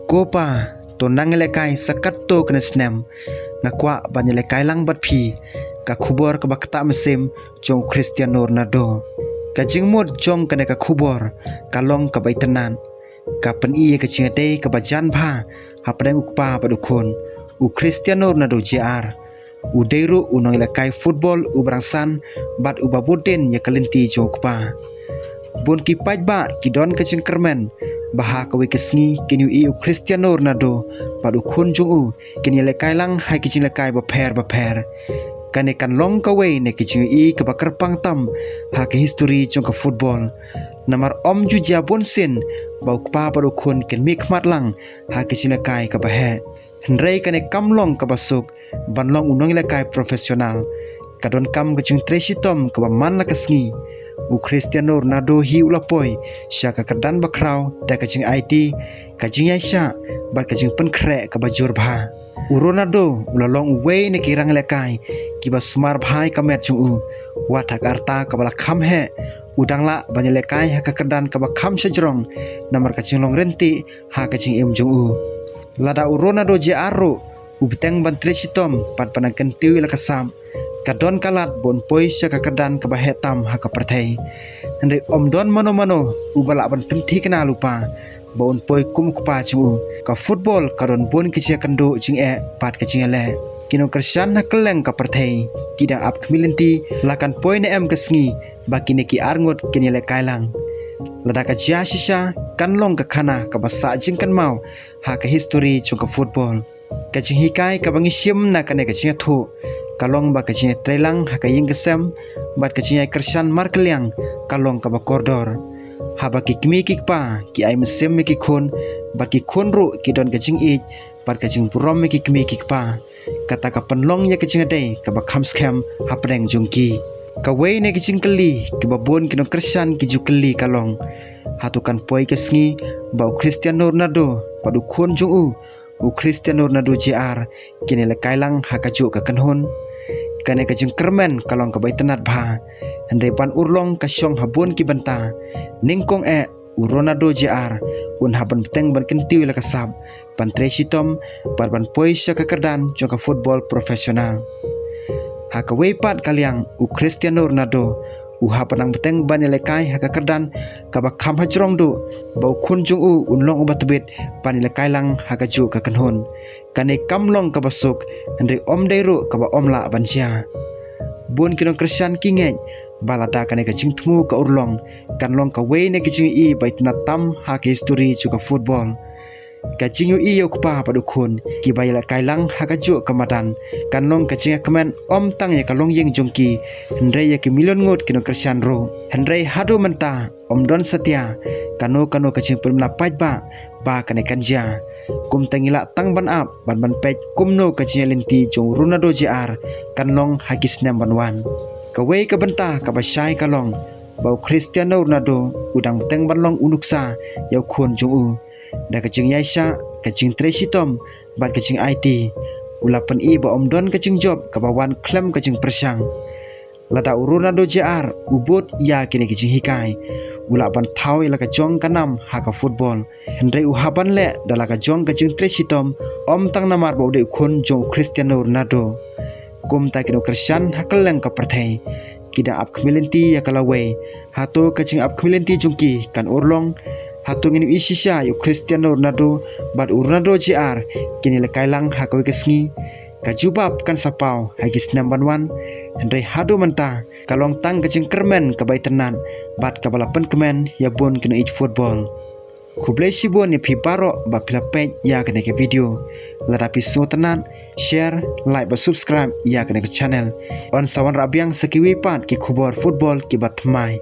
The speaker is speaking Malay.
Kopa to nang lekai sakat to kena snem ngakwa banyak lekai lang bat phi ka khubor ka bakta mesim jong Cristiano Ronaldo ka jingmod jong kena ka khubor ka long ka baitenan ka pen i ka chingate ka bajan pha hapdeng ukpa badukon u Cristiano Ronaldo JR u deiru unong lekai football u brangsan bat u babuden ya kalenti jong ukpa bon ki pajba ki don ka jingkermen baha ka wekesngi kenu i u Cristiano Ronaldo padu khun jung u keni lekai lang hai ki jing lekai ba pher kane kan long ka we ne ki jing i ka bakar pang tam ha ka history jong ka football namar om ju ja bon sin ba ukpa padu khun ken mi khmat lang ha ki jing lekai ka ba he hnrei kane kamlong ka basuk banlong unong lekai profesional kadon kam ka jing tresitom ka ba man la kasngi u Cristiano Ronaldo hi ulapoi sya ka kadan bakrau da ka jing IT ka jing yaisha bat ka jing penkre ka bajur bha u Ronaldo ulalong we ne kirang lekai ki ba smar bhai ka met jung u wa thak arta ka bala kham he udang la banya lekai ha ka kadan ka ba kham sejrong namar ka jing long renti ha ka jing em jung u lada u Ronaldo JR u beteng ban tresitom pat panangken tiwi la kasam kadon kalat bon poi sya ka kadan ka bahetam ha ka perthai hande om don mano u bala ban penti kena lupa bon poi kum kupa chu ka football kadon bon ki sia kando jing e pat ka jing le kino kersan ha keleng ka perthai kida ap khmilinti lakan poi ne em kasngi bakine ki arngot kini le kailang lada ka jia sisa kanlong ka khana ka basa jing kan mau ha ka history chu ka football ka jing hikai ka bangi sim na kane ka jing thu kalong ba kacing trelang hakaying kesem bat kacing ay kersan markeliang kalong ka ba koridor haba ki kimi kikpa ki ay mesem mi kikon bat ki konru ki don kacing ik bat kacing purom mi ki kimi kikpa kata ka penlong ya kacing ade ka ba kham scam hapdeng jongki ka wei ne kacing keli ki ba bon ki don kersan ki ju keli kalong hatukan poi kesngi ba Cristiano Ronaldo padu kon jong u Cristiano Ronaldo JR kini lekai lang hakaju ka kanhon kane ka jing kermen kalong ka baitenat bha hande pan urlong ka syong habon ki banta ningkong e u Ronaldo JR un haban teng ban kenti la kasab pan tresitom ban poi sya ka kerdan jong ka football profesional ha ka wei pat kaliang u Cristiano Ronaldo u hapanang beteng ban lekai ha ka kerdan ka ba kham hajrong do bau khun jung u unlong ubat bit pan lekai lang ha ka ju ka kanhon kane kamlong ka basuk hande om deiru ka ba om la bansia bun kinong kersan kingeng balada kane ka jing thmu ka urlong kanlong ka we ne ki jing i baitna tam ha ka history chu ka football ka jing i yo pa padu khun ki bai la kailang ha ka ju kamadan kanlong ka jing kamen om tang ya kalong yeng jongki hande ya ki million ngot kinong kersan ro hande hadu menta om don setia kano ka jing pulmna pajba ba kane kanja kum tangila tang ban up ban pej kumno ka jing linti jong Ronaldo JR kanlong hakis nam ban wan ka wei ka benta ka ba shai kalong bau Cristiano Ronaldo udang teng ban long unuksa yau khon jong u da ka jing yaisha ka jing tresitom bat ka jing IT ulapan i ba om don ka jing job ka ba wan klem ka jing persang lada Ronaldo JR ubot ya kini ka jing hikai ulapan thawi la ka jong kanam ha ka football hendre u haban le dala ka jong ka jing tresitom om tang namar ba de khon jong Cristiano Ronaldo kum ta kino kersan hakeleng ka perthai kida ap khmilinti ya kalawei hato ka jing ap khmilinti jongki kan urlong hatung ini isisya yu Cristiano Ronaldo bat Ronaldo JR kini lekai lang hakawi kesngi kajubab kan sapau hagis nambanwan hendrai hadu menta kalong tang kajing kermen kabai tenan bat kabalapan kemen ya bon kena ich football kublai sibon ni pibaro ba pilapej ya kena ke video ladapi so tenan share like ba subscribe ya kena ke channel on sawan rabiang sekiwi pat ki khubor football ki bat mai